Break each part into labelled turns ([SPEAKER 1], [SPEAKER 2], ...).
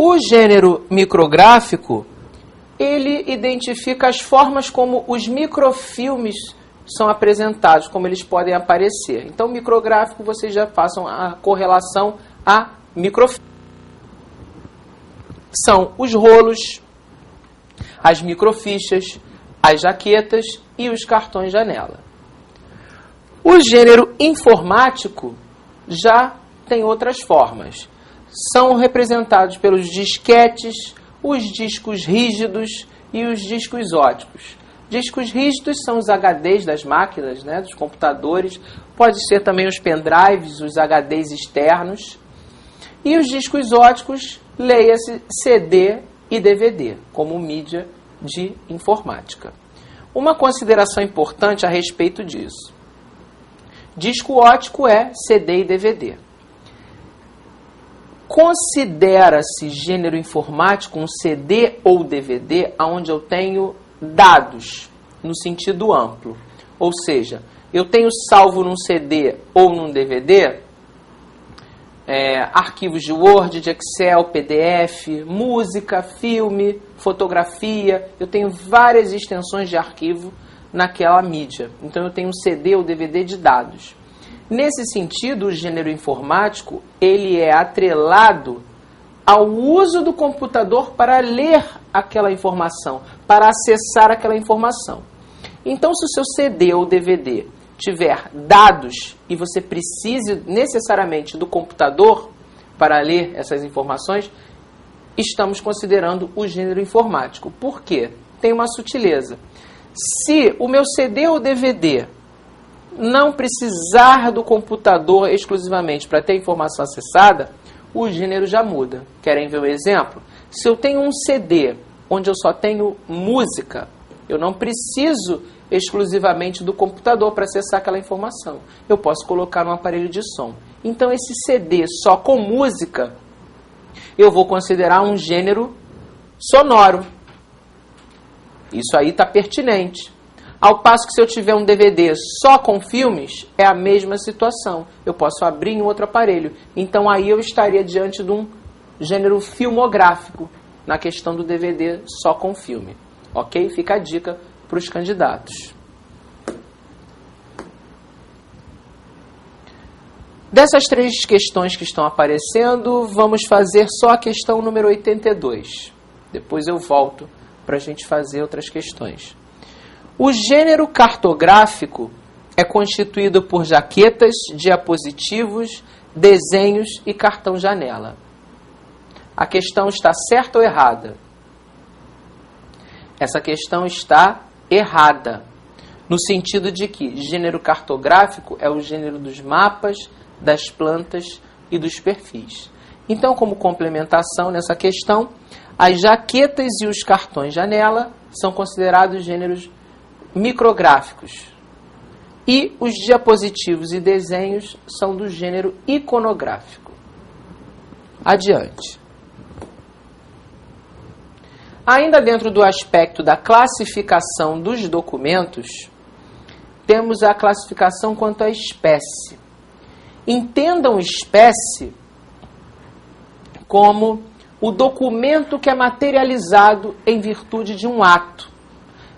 [SPEAKER 1] O gênero micrográfico, ele identifica as formas como os microfilmes são apresentados, como eles podem aparecer. Então, micrográfico, vocês já façam a correlação a microfilme. São os rolos, as microfichas, as jaquetas e os cartões janela. O gênero informático já tem outras formas. São representados pelos disquetes, os discos rígidos e os discos óticos. Discos rígidos são os HDs das máquinas, né, dos computadores. Pode ser também os pendrives, os HDs externos. E os discos óticos, leia-se CD e DVD, como mídia de informática. Uma consideração importante a respeito disso. Disco ótico é CD e DVD. Considera-se gênero informático um CD ou DVD onde eu tenho dados no sentido amplo. Ou seja, eu tenho salvo num CD ou num DVD arquivos de Word, de Excel, PDF, música, filme, fotografia. Eu tenho várias extensões de arquivo naquela mídia. Então eu tenho um CD ou DVD de dados. Nesse sentido, o gênero informático, ele é atrelado ao uso do computador para ler aquela informação, para acessar aquela informação. Então, se o seu CD ou DVD tiver dados e você precise necessariamente do computador para ler essas informações, estamos considerando o gênero informático. Por quê? Tem uma sutileza. Se o meu CD ou DVD não precisar do computador exclusivamente para ter informação acessada, o gênero já muda. Querem ver um exemplo? Se eu tenho um CD onde eu só tenho música, eu não preciso exclusivamente do computador para acessar aquela informação. Eu posso colocar no aparelho de som. Então, esse CD só com música, eu vou considerar um gênero sonoro. Isso aí está pertinente. Ao passo que se eu tiver um DVD só com filmes, é a mesma situação. Eu posso abrir em outro aparelho. Então aí eu estaria diante de um gênero filmográfico, na questão do DVD só com filme. Ok? Fica a dica para os candidatos. Dessas 3 questões que estão aparecendo, vamos fazer só a questão número 82. Depois eu volto para a gente fazer outras questões. O gênero cartográfico é constituído por jaquetas, diapositivos, desenhos e cartão janela. A questão está certa ou errada? Essa questão está errada, no sentido de que gênero cartográfico é o gênero dos mapas, das plantas e dos perfis. Então, como complementação nessa questão, as jaquetas e os cartões janela são considerados gêneros micrográficos. E os diapositivos e desenhos são do gênero iconográfico. Adiante. Ainda dentro do aspecto da classificação dos documentos, temos a classificação quanto à espécie. Entendam espécie como o documento que é materializado em virtude de um ato.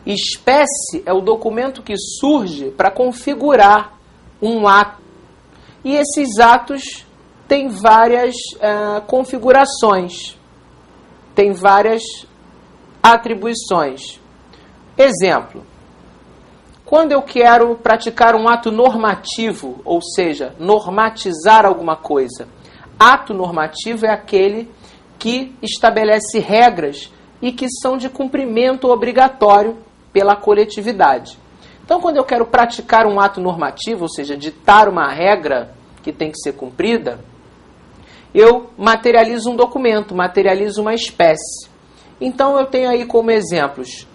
[SPEAKER 1] Espécie é o documento que surge para configurar um ato. E esses atos têm várias configurações, têm várias atribuições. Exemplo, quando eu quero praticar um ato normativo, ou seja, normatizar alguma coisa, ato normativo é aquele que estabelece regras e que são de cumprimento obrigatório pela coletividade. Então, quando eu quero praticar um ato normativo, ou seja, ditar uma regra que tem que ser cumprida, eu materializo um documento, materializo uma espécie. Então, eu tenho aí como exemplos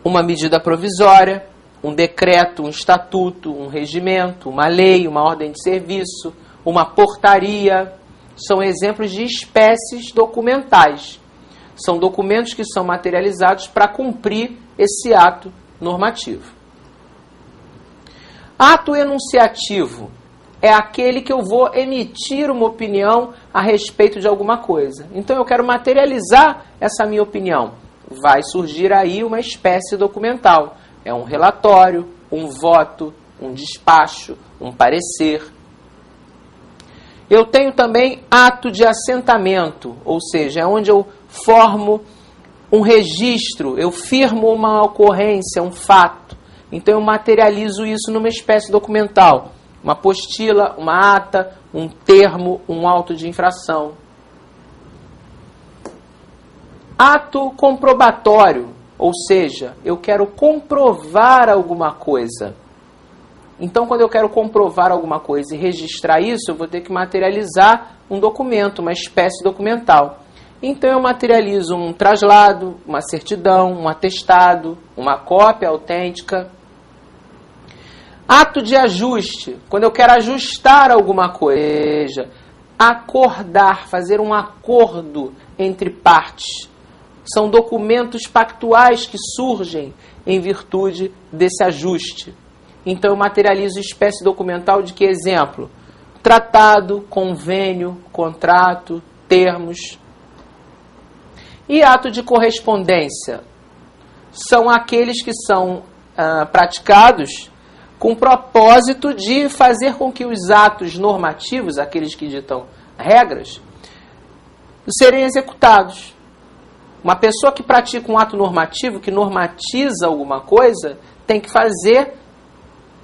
[SPEAKER 1] uma medida provisória, um decreto, um estatuto, um regimento, uma lei, uma ordem de serviço, uma portaria. São exemplos de espécies documentais. São documentos que são materializados para cumprir esse ato normativo. Ato enunciativo é aquele que eu vou emitir uma opinião a respeito de alguma coisa. Então eu quero materializar essa minha opinião. Vai surgir aí uma espécie documental. É um relatório, um voto, um despacho, um parecer. Eu tenho também ato de assentamento, ou seja, é onde eu formo um registro, eu firmo uma ocorrência, um fato. Então eu materializo isso numa espécie documental. Uma apostila, uma ata, um termo, um auto de infração. Ato comprobatório, ou seja, eu quero comprovar alguma coisa. Então, quando eu quero comprovar alguma coisa e registrar isso, eu vou ter que materializar um documento, uma espécie documental. Então, eu materializo um traslado, uma certidão, um atestado, uma cópia autêntica. Ato de ajuste, quando eu quero ajustar alguma coisa. Acordar, fazer um acordo entre partes. São documentos pactuais que surgem em virtude desse ajuste. Então, eu materializo espécie documental de que exemplo? Tratado, convênio, contrato, termos. E ato de correspondência? São aqueles que são praticados com o propósito de fazer com que os atos normativos, aqueles que ditam regras, serem executados. Uma pessoa que pratica um ato normativo, que normatiza alguma coisa, tem que fazer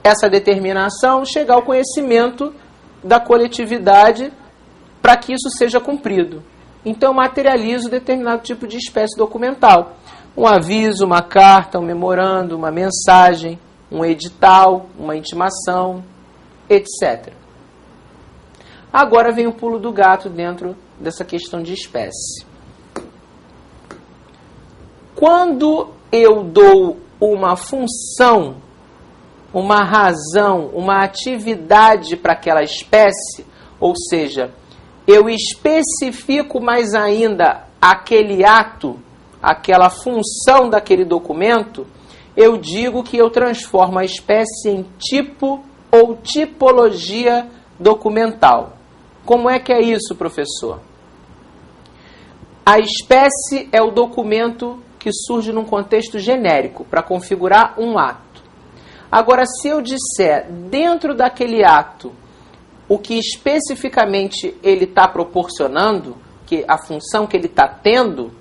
[SPEAKER 1] essa determinação, chegar ao conhecimento da coletividade para que isso seja cumprido. Então, eu materializo determinado tipo de espécie documental. Um aviso, uma carta, um memorando, uma mensagem, um edital, uma intimação, etc. Agora vem o pulo do gato dentro dessa questão de espécie. Quando eu dou uma função, uma razão, uma atividade para aquela espécie, ou seja, eu especifico mais ainda aquele ato, aquela função daquele documento, eu digo que eu transformo a espécie em tipo ou tipologia documental. Como é que é isso, professor? A espécie é o documento que surge num contexto genérico para configurar um ato. Agora, se eu disser dentro daquele ato o que especificamente ele está proporcionando, que a função que ele está tendo,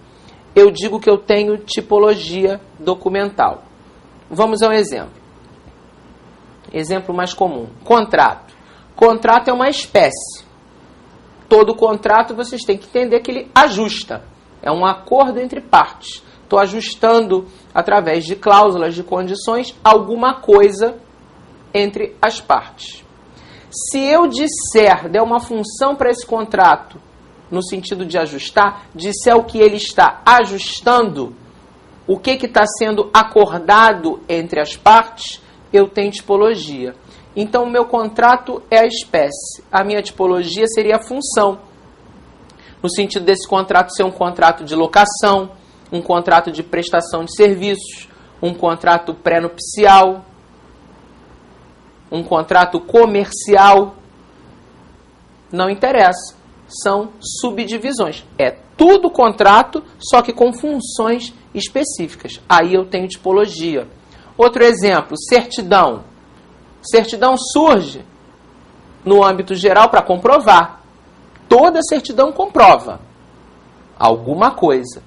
[SPEAKER 1] eu digo que eu tenho tipologia documental. Vamos a um exemplo. Exemplo mais comum. Contrato. Contrato é uma espécie. Todo contrato vocês têm que entender que ele ajusta. É um acordo entre partes. Estou ajustando, através de cláusulas, de condições, alguma coisa entre as partes. Se eu der uma função para esse contrato, no sentido de ajustar, disser o que ele está ajustando, o que está sendo acordado entre as partes, eu tenho tipologia. Então, o meu contrato é a espécie. A minha tipologia seria a função. No sentido desse contrato ser um contrato de locação, um contrato de prestação de serviços, um contrato pré-nupcial, um contrato comercial. Não interessa. São subdivisões. É tudo contrato, só que com funções específicas. Aí eu tenho tipologia. Outro exemplo, certidão. Certidão surge no âmbito geral para comprovar. Toda certidão comprova alguma coisa.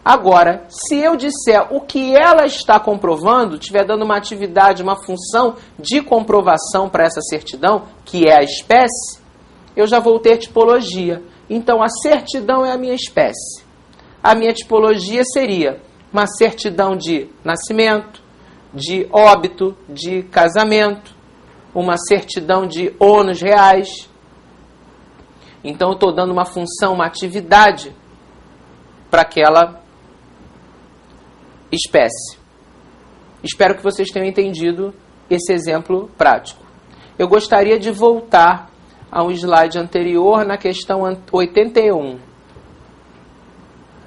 [SPEAKER 1] Agora, se eu disser o que ela está comprovando, estiver dando uma atividade, uma função de comprovação para essa certidão, que é a espécie, eu já vou ter tipologia. Então, a certidão é a minha espécie. A minha tipologia seria uma certidão de nascimento, de óbito, de casamento, uma certidão de ônus reais. Então, eu estou dando uma função, uma atividade para aquela espécie. Espero que vocês tenham entendido esse exemplo prático. Eu gostaria de voltar ao slide anterior na questão 81.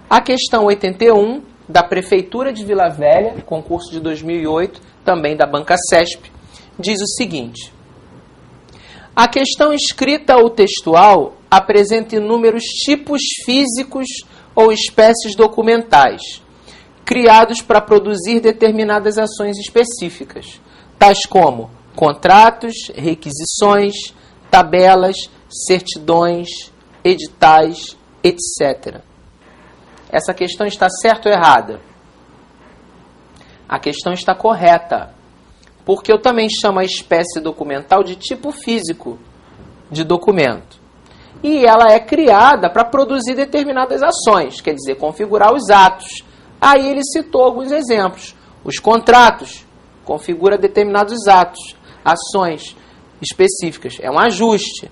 [SPEAKER 1] A questão 81 da Prefeitura de Vila Velha, concurso de 2008, também da Banca CESP, diz o seguinte: A questão escrita ou textual apresenta inúmeros tipos físicos ou espécies documentais, criados para produzir determinadas ações específicas, tais como contratos, requisições, tabelas, certidões, editais, etc. Essa questão está certa ou errada? A questão está correta, porque eu também chamo a espécie documental de tipo físico de documento. E ela é criada para produzir determinadas ações, quer dizer, configurar os atos. Aí ele citou alguns exemplos. Os contratos configura determinados atos, ações específicas. É um ajuste.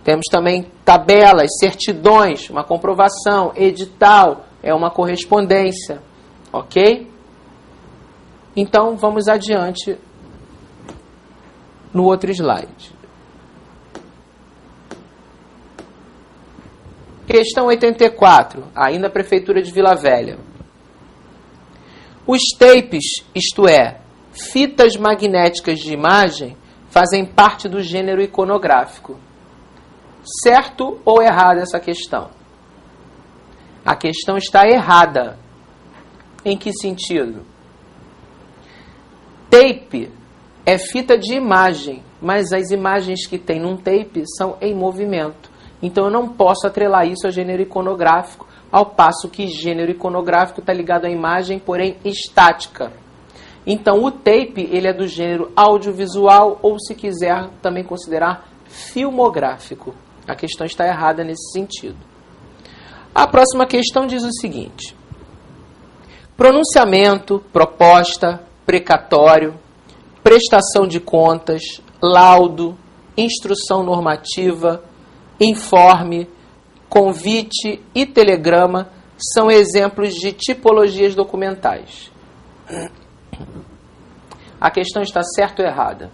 [SPEAKER 1] Temos também tabelas, certidões, uma comprovação, edital, é uma correspondência. Ok? Então, vamos adiante no outro slide. Questão 84, ainda a Prefeitura de Vila Velha. Os tapes, isto é, fitas magnéticas de imagem, fazem parte do gênero iconográfico. Certo ou errada essa questão? A questão está errada. Em que sentido? Tape é fita de imagem, mas as imagens que tem num tape são em movimento. Então eu não posso atrelar isso a gênero iconográfico, ao passo que gênero iconográfico está ligado à imagem, porém estática. Então o tape ele é do gênero audiovisual, ou se quiser também considerar filmográfico. A questão está errada nesse sentido. A próxima questão diz o seguinte: pronunciamento, proposta, precatório, prestação de contas, laudo, instrução normativa, informe, convite e telegrama são exemplos de tipologias documentais. A questão está certa ou errada?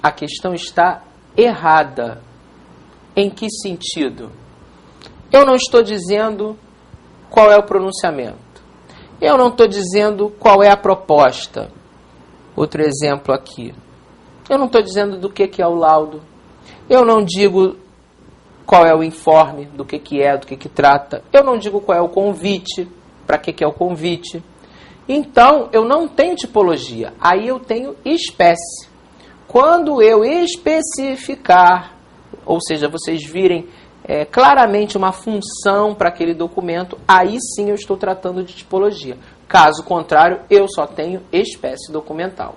[SPEAKER 1] A questão está errada. Em que sentido? Eu não estou dizendo qual é o pronunciamento. Eu não estou dizendo qual é a proposta. Outro exemplo aqui. Eu não estou dizendo do que é o laudo. Eu não digo qual é o informe, do que é, do que trata. Eu não digo qual é o convite, para que é o convite. Então, eu não tenho tipologia. Aí eu tenho espécie. Quando eu especificar, ou seja, vocês virem claramente uma função para aquele documento, aí sim eu estou tratando de tipologia. Caso contrário, eu só tenho espécie documental.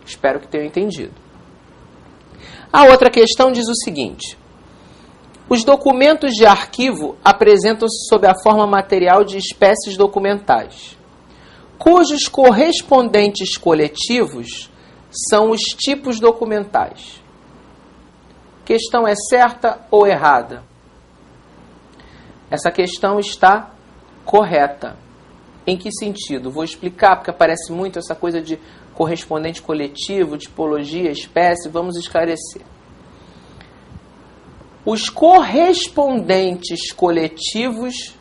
[SPEAKER 1] Espero que tenham entendido. A outra questão diz o seguinte: os documentos de arquivo apresentam-se sob a forma material de espécies documentais, cujos correspondentes coletivos são os tipos documentais. Questão é certa ou errada? Essa questão está correta. Em que sentido? Vou explicar, porque aparece muito essa coisa de correspondente coletivo, tipologia, espécie. Vamos esclarecer. Os correspondentes coletivos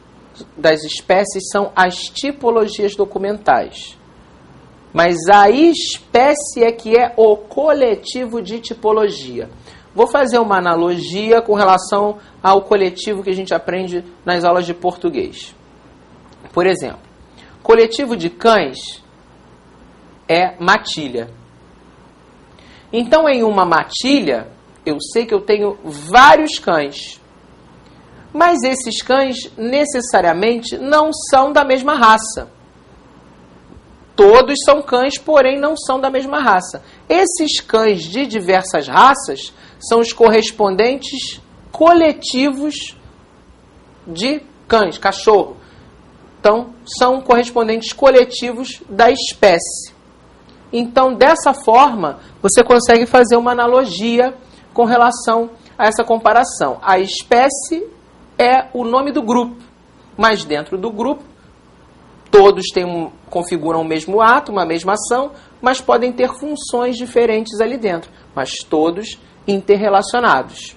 [SPEAKER 1] das espécies são as tipologias documentais. Mas a espécie é que é o coletivo de tipologia. Vou fazer uma analogia com relação ao coletivo que a gente aprende nas aulas de português. Por exemplo, coletivo de cães é matilha. Então, em uma matilha, eu sei que eu tenho vários cães. Mas esses cães, necessariamente, não são da mesma raça. Todos são cães, porém não são da mesma raça. Esses cães de diversas raças são os correspondentes coletivos de cães, cachorro. Então, são correspondentes coletivos da espécie. Então, dessa forma, você consegue fazer uma analogia com relação a essa comparação. A espécie é o nome do grupo, mas dentro do grupo, todos configuram o mesmo ato, uma mesma ação, mas podem ter funções diferentes ali dentro, mas todos interrelacionados.